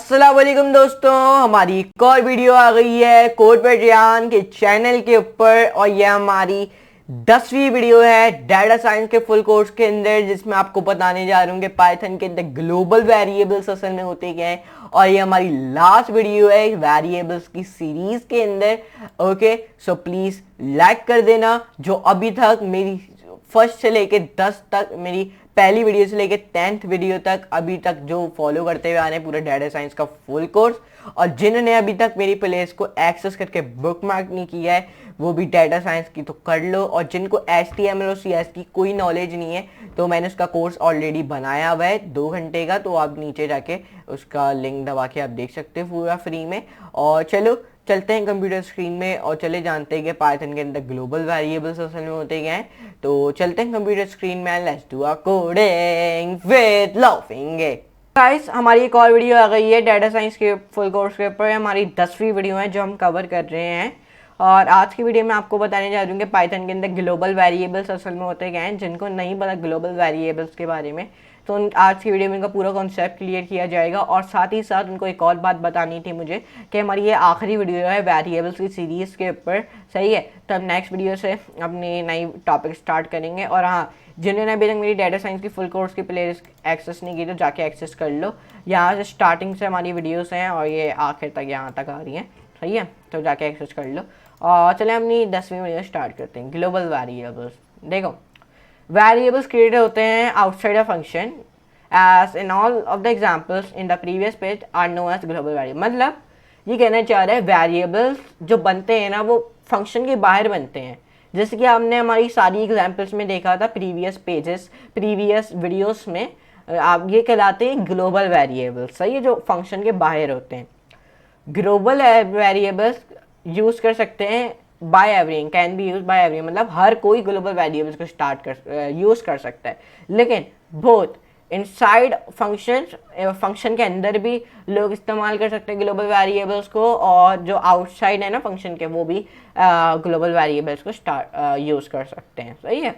अस्सलाम वालेकुम दोस्तों, हमारी एक और वीडियो आ गई है कोड पर रियान के चैनल के ऊपर। और यह हमारी 10वीं वीडियो है डाटा साइंस के फुल कोर्स के अंदर, जिसमें आपको बताने जा रहा हूँ कि पाइथन के अंदर ग्लोबल वेरिएबल्स असल में होते क्या हैं। और ये हमारी लास्ट वीडियो है वेरिएबल्स की सीरीज के अंदर। ओके, सो प्लीज लाइक कर देना। जो अभी तक मेरी फर्स्ट से लेके 10 तक, मेरी पहली वीडियो से लेके 10th वीडियो तक अभी तक जो फॉलो करते हुए आ रहे हैं पूरा डाटा साइंस का फुल कोर्स, और जिन्होंने अभी तक मेरी प्लेलिस्ट को एक्सेस करके बुक मार्क नहीं किया है वो भी डाटा साइंस की तो कर लो। और जिनको HTML और CS की कोई नॉलेज नहीं है तो मैंने उसका कोर्स ऑलरेडी बनाया हुआ है 2 घंटे का, तो आप नीचे जाके उसका लिंक दबा के आप देख सकते हो पूरा फ्री में। और चलो चलते हैं कंप्यूटर स्क्रीन में और चले जानते हैं कि पाइथन के अंदर ग्लोबल वेरिएबल्स असल में होते क्या हैं। तो चलते हैं कंप्यूटर स्क्रीन में, let's do a coding with laughing. Guys, हमारी एक और वीडियो आ गई है डाटा साइंस के फुल कोर्स के ऊपर। हमारी 10वीं वीडियो है जो हम कवर कर रहे हैं। और आज की वीडियो में आपको बताने जा रही हूँ कि पाइथन के अंदर ग्लोबल वेरिएबल्स असल में होते क्या हैं। जिनको नहीं पता ग्लोबल वेरिएबल्स के बारे में, तो आज की वीडियो में उनका पूरा कॉन्सेप्ट क्लियर किया जाएगा। और साथ ही साथ उनको एक और बात बतानी थी मुझे कि हमारी ये आखिरी वीडियो है वेरिएबल्स की सीरीज़ के ऊपर, सही है। तो हम नेक्स्ट वीडियो से अपनी नई टॉपिक स्टार्ट करेंगे। और हाँ, जिन्होंने अभी तक मेरी डाटा साइंस की फुल कोर्स की प्लेलिस्ट एक्सेस नहीं की तो जाके एक्सेस कर लो। यहाँ से स्टार्टिंग से हमारी वीडियोस हैं और ये आखिर तक यहाँ तक आ रही हैं, सही है। तो जाके एक्सेस कर लो। और चले अपनी 10वीं वीडियो स्टार्ट करते हैं। ग्लोबल वेरिएबल्स, देखो वेरिएबल्स क्रिएट होते हैं outside a function as in all of the examples in the previous page are known as global variable। मतलब ये कहना चाह रहा है वेरिएबल्स जो बनते हैं ना वो फंक्शन के बाहर बनते हैं। जैसे कि हमने हमारी सारी एग्जांपल्स में देखा था प्रीवियस वीडियोस में, आप ये कहलाते हैं ग्लोबल वेरिएबल्स, सही है, जो फंक्शन के बाहर होते हैं। ग्लोबल वेरिएबल्स यूज कर सकते हैं by everyone, can be use by everyone, मतलब हर कोई ग्लोबल वेरिएबल्स को यूज कर सकता है। लेकिन बोथ इनसाइड फंक्शन के अंदर भी लोग इस्तेमाल कर सकते हैं ग्लोबल वेरिएबल्स को, और जो आउटसाइड है ना फंक्शन के वो भी ग्लोबल वेरिएबल्स को यूज़ कर सकते हैं, सही है।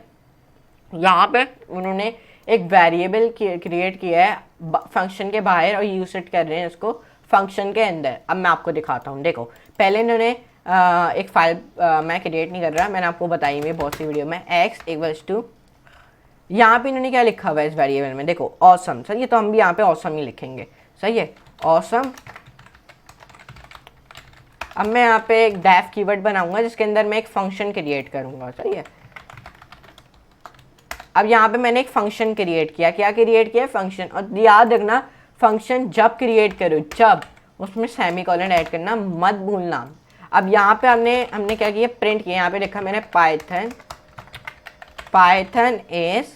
यहाँ पे उन्होंने एक वेरिएबल क्रिएट किया है फंक्शन के बाहर और यूज इट कर रहे हैं उसको फंक्शन के अंदर। अब मैं आपको दिखाता हूँ। देखो, पहले इन्होंने एक फाइल मैं क्रिएट नहीं कर रहा, मैंने आपको बताई हुई बहुत सी वीडियो में, x इक्वल्स टू, यहाँ पे इन्होंने क्या लिखा हुआ है इस वेरिएबल में, देखो ऑसम, सही है। तो हम भी यहाँ पे ऑसम ही लिखेंगे, सही है, ऑसम। अब मैं यहाँ पे एक डेफ कीवर्ड बनाऊंगा जिसके अंदर मैं एक फंक्शन क्रिएट करूंगा, सही है। अब यहाँ पे मैंने एक फंक्शन क्रिएट किया, क्या क्रिएट किया, फंक्शन। और याद रखना फंक्शन जब क्रिएट करो जब उसमें सेमीकोलन ऐड करना मत भूलना। अब यहाँ पे हमने क्या किया, प्रिंट किया, यहाँ पे लिखा मैंने पाइथन इज,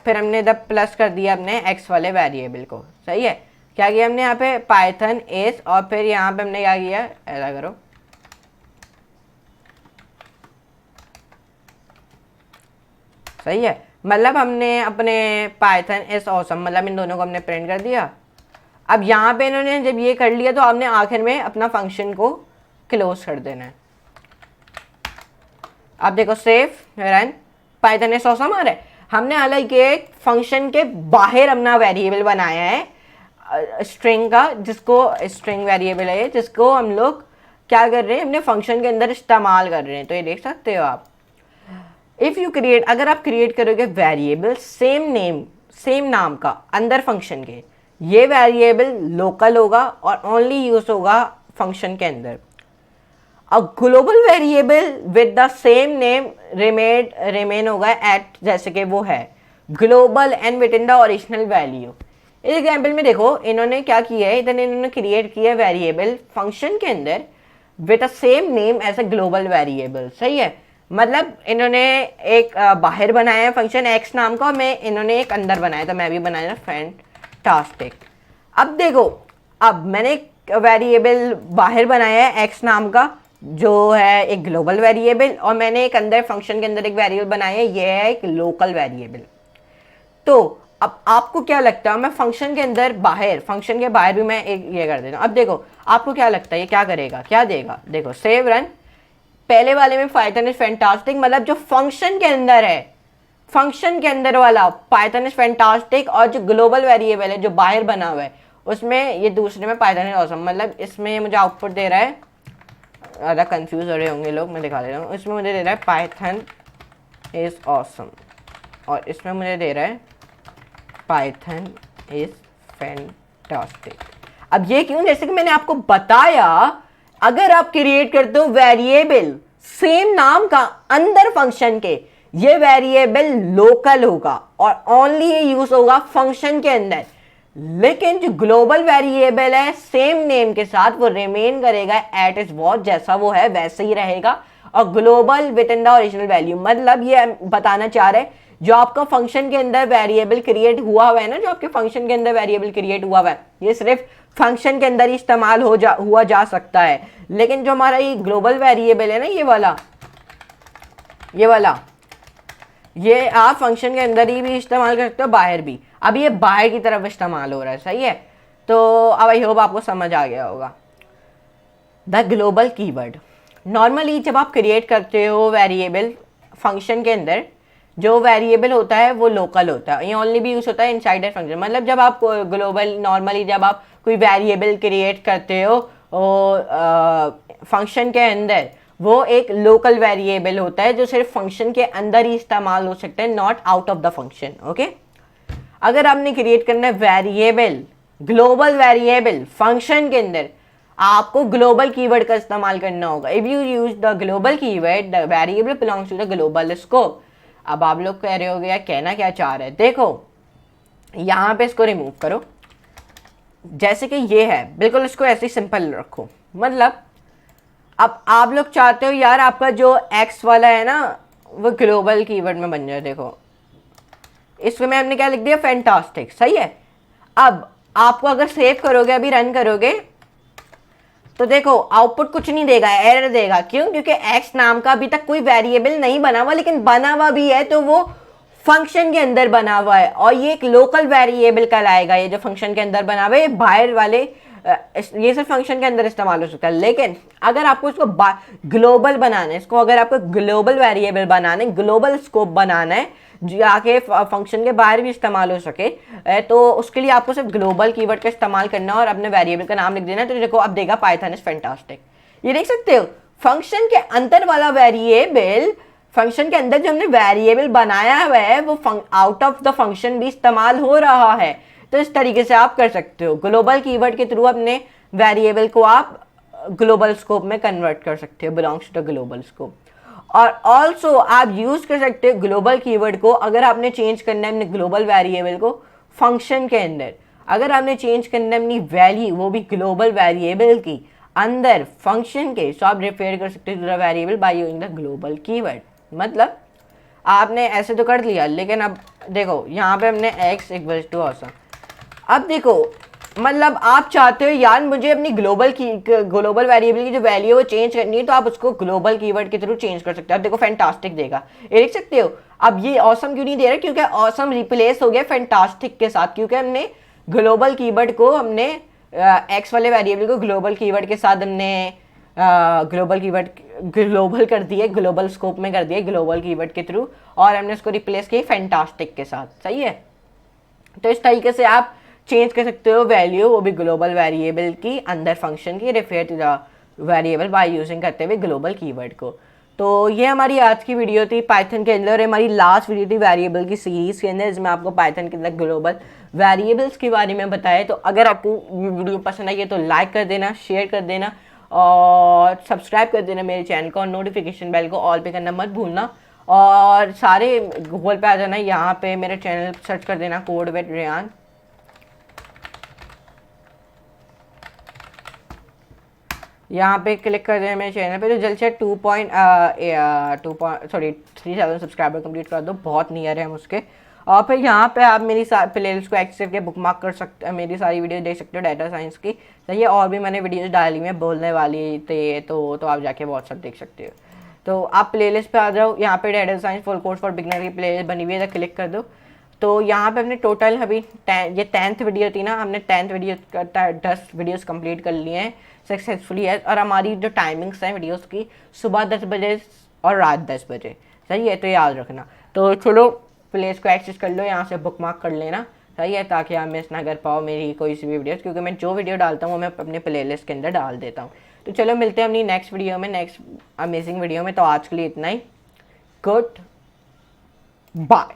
फिर हमने जब प्लस कर दिया अपने x वाले वेरिएबल को, सही है। क्या किया हमने यहाँ पे पाइथन इज, और फिर यहाँ पे हमने क्या किया, ऐसा करो, सही है। मतलब हमने अपने पाइथन इज ऑसम, मतलब इन दोनों को हमने प्रिंट कर दिया। अब यहाँ पे इन्होंने जब ये कर लिया तो हमने आखिर में अपना फंक्शन को क्लोज कर देना है। अब देखो save run, Python is awesome आ रहा है। हमने हालांकि एक फंक्शन के बाहर अपना वेरिएबल बनाया है स्ट्रिंग का, जिसको स्ट्रिंग वेरिएबल है, जिसको हम लोग क्या कर रहे हैं, अपने फंक्शन के अंदर इस्तेमाल कर रहे हैं। तो ये देख सकते हो आप, इफ़ यू क्रिएट, अगर आप क्रिएट करोगे वेरिएबल सेम नाम का अंदर फंक्शन के, ये वेरिएबल लोकल होगा और ओनली यूज होगा फंक्शन के अंदर। अ global variable with the same name remain होगा एट, जैसे कि वो है global and with in the original value. इस एग्जाम्पल में देखो इन्होंने क्या किया है, इधर इन्होंने क्रिएट किया वेरिएबल फंक्शन के अंदर with the same name as a global variable, सही है। मतलब इन्होंने एक बाहर बनाया है फंक्शन x नाम का, और मैं इन्होंने एक अंदर बनाया, तो मैं भी बनाया फैंटास्टिक। अब देखो, अब मैंने एक वेरिएबल बाहर बनाया है x नाम का जो है एक ग्लोबल वेरिएबल, और मैंने एक अंदर फंक्शन के अंदर एक वेरिएबल बनाया है, ये है एक लोकल वेरिएबल। तो अब आपको क्या लगता है, मैं फंक्शन के बाहर भी मैं एक ये कर देता हूँ। अब देखो आपको क्या लगता है ये क्या करेगा, क्या देगा, देखो सेव रन। पहले वाले में पाइथन इज फैंटास्टिक, मतलब जो फंक्शन के अंदर है, फंक्शन के अंदर वाला पाइथन इज फैंटास्टिक, और जो ग्लोबल वेरिएबल है जो बाहर बना हुआ है उसमें ये दूसरे में पाइथन इज ऑसम, मतलब इसमें मुझे आउटपुट दे रहा है, ज़्यादा कंफ्यूज हो रहे होंगे लोग, मैं दिखा देता हूँ। इसमें मुझे दे रहा है पाइथन इज ऑसम, और इसमें मुझे दे रहा है पाइथन इज फैंटास्टिक। अब ये क्यों? जैसे कि मैंने आपको बताया, अगर आप क्रिएट करते हो वेरिएबल सेम नाम का अंदर फंक्शन के, ये वेरिएबल लोकल होगा और ओनली ये यूज होगा फंक्शन के अंदर। लेकिन जो ग्लोबल वेरिएबल है सेम नेम के साथ, वो रिमेन करेगा एट इट्स वॉट, जैसा वो है वैसे ही रहेगा, और global with in the original value. मतलब ये बताना चाह रहे हैं जो आपका फंक्शन के अंदर वेरिएबल क्रिएट हुआ है ना, जो आपके फंक्शन के अंदर वेरिएबल क्रिएट हुआ है, ये सिर्फ फंक्शन के अंदर ही इस्तेमाल हुआ जा सकता है। लेकिन जो हमारा ये ग्लोबल वेरिएबल है ना, ये वाला ये आप फंक्शन के अंदर ही भी इस्तेमाल कर सकते हो, बाहर भी। अब ये बाहर की तरफ इस्तेमाल हो रहा है, सही है। तो अब आई होप आपको समझ आ गया होगा। द ग्लोबल कीवर्ड, नॉर्मली जब आप क्रिएट करते हो वेरिएबल फंक्शन के अंदर, जो वेरिएबल होता है वो लोकल होता है, ये ओनली भी यूज होता है इनसाइड फंक्शन। मतलब जब आप ग्लोबल, नॉर्मली जब आप कोई वेरिएबल क्रिएट करते हो फंक्शन के अंदर, वो एक लोकल वेरिएबल होता है जो सिर्फ फंक्शन के अंदर ही इस्तेमाल हो सकता है, not out of the function. Okay, अगर आपने क्रिएट करना है वेरिएबल, ग्लोबल वेरिएबल फंक्शन के अंदर, आपको ग्लोबल कीवर्ड का इस्तेमाल करना होगा। If you use the global keyword, the variable belongs to the global scope. अब आप लोग कह रहे होगे यार कहना क्या चाह रहे हैं? देखो यहां पे इसको रिमूव करो, जैसे कि ये है, बिल्कुल इसको ऐसे ही सिंपल रखो। मतलब अब आप लोग चाहते हो यार आपका जो एक्स वाला है ना, वो ग्लोबल कीवर्ड में बन जाए। देखो इसमें हमने क्या लिख दिया? फैंटास्टिक, सही है। अब आपको अगर सेव करोगे, अभी रन करोगे, तो देखो आउटपुट कुछ नहीं देगा, एरर देगा। क्यों? क्योंकि एक्स नाम का अभी तक कोई वेरिएबल नहीं बना हुआ, लेकिन बना हुआ भी है तो वो फंक्शन के अंदर बना हुआ है, और ये एक लोकल वेरिएबल कहलाएगा। ये जो फंक्शन के अंदर बना हुआ है, बाहर वाले ये सिर्फ फंक्शन के अंदर इस्तेमाल हो सकता है। लेकिन अगर आपको इसको ग्लोबल बनाना है, इसको अगर आपको ग्लोबल वेरिएबल बनाना है, ग्लोबल स्कोप बनाना है, जाके फंक्शन के बाहर भी इस्तेमाल हो सके, तो उसके लिए आपको सिर्फ ग्लोबल कीवर्ड का इस्तेमाल करना और अपने वेरिएबल का नाम लिख देना। तो देखो अब देगा पाइथन इज फैंटास्टिक। ये देख सकते हो फंक्शन के अंदर वाला वेरिएबल, फंक्शन के अंदर जो हमने वेरिएबल बनाया हुआ है वो आउट ऑफ द फंक्शन भी इस्तेमाल हो रहा है। तो इस तरीके से आप कर सकते हो, ग्लोबल कीवर्ड के थ्रू अपने वेरिएबल को आप ग्लोबल स्कोप में कन्वर्ट कर सकते हो, belongs to the global scope. और ऑल्सो आप यूज कर सकते हो ग्लोबल कीवर्ड को अगर आपने चेंज करना है अपने ग्लोबल वेरिएबल को फंक्शन के अंदर। अगर आपने चेंज करना है अपनी वैल्यू, वो भी ग्लोबल वेरिएबल की अंदर फंक्शन के, तो आप रेफर कर सकते हो variable by using the global keyword. मतलब आपने ऐसे तो कर लिया, लेकिन अब देखो यहाँ पे हमने x इक्वल्स टू ऑसम। अब देखो मतलब आप चाहते हो यार मुझे अपनी ग्लोबल वेरिएबल की जो वैल्यू है वो चेंज करनी है, तो आप उसको ग्लोबल कीवर्ड के थ्रू चेंज कर सकते हो। अब देखो फैंटास्टिक देगा, ये देख सकते हो। अब ये ऑसम क्यों नहीं दे रहा? क्योंकि ऑसम रिप्लेस हो गया फैंटास्टिक के साथ, क्योंकि हमने ग्लोबल कीवर्ड को, हमने एक्स वाले वेरिएबल को ग्लोबल कीवर्ड के साथ हमने ग्लोबल कीवर्ड ग्लोबल कर दिए, ग्लोबल स्कोप में कर दिए ग्लोबल कीवर्ड के थ्रू, और हमने उसको रिप्लेस किया फैंटास्टिक के साथ, सही है। तो इस तरीके से आप चेंज कर सकते हो वैल्यू, वो भी ग्लोबल वेरिएबल की अंदर फंक्शन की, refer to the variable by using करते हुए ग्लोबल कीवर्ड को। तो ये हमारी आज की वीडियो थी पाइथन के अंदर, हमारी लास्ट वीडियो थी वेरिएबल की सीरीज के अंदर, जिसमें आपको पाइथन के अंदर ग्लोबल वेरिएबल्स के बारे में बताया। तो अगर आपको वीडियो पसंद आई है तो लाइक कर देना, शेयर कर देना और सब्सक्राइब कर देना मेरे चैनल को, और नोटिफिकेशन बेल को ऑल पे करना मत भूलना। और सारे गूगल पे आ जाना, यहाँ पे मेरे चैनल सर्च कर देना कोड विद रेयान। यहाँ पे क्लिक कर देना मेरे चैनल पे, तो जल्द से 3,000 सब्सक्राइबर कंप्लीट कर दो, बहुत नियर है हम उसके। और फिर यहाँ पे आप मेरी प्लेलिस्ट को एक्सेस करके बुकमार्क कर सकते हैं, मेरी सारी वीडियो देख सकते हो डाटा साइंस की। सही है, और भी मैंने वीडियोस डाली में बोलने वाली थे, तो आप जाके व्हाट्सअप देख सकते हो। तो आप प्लेलिस्ट पे आ जाओ, यहाँ पे data science full course for beginner की प्लेलिस्ट बनी हुई है, क्लिक कर दो। तो यहाँ पे हमने टोटल अभी ये 10th वीडियो थी ना, हमने 10th वीडियो 10 वीडियोस कंप्लीट कर लिए हैं सक्सेसफुली है। और हमारी जो टाइमिंग्स हैं वीडियोस की, सुबह 10 बजे और रात 10 बजे, सही है, तो याद रखना। तो चलो प्लेस को एक्सेस कर लो, यहाँ से बुकमार्क कर लेना, सही है, ताकि आप मिस ना कर पाओ मेरी कोई सी भी वीडियोस, क्योंकि मैं जो वीडियो डालता हूँ वो मैं अपने प्लेलिस्ट के अंदर डाल देता हूँ। तो चलो मिलते हैं अपनी नेक्स्ट वीडियो में, नेक्स्ट अमेजिंग वीडियो में। तो आज के लिए इतना ही, गुड बाय।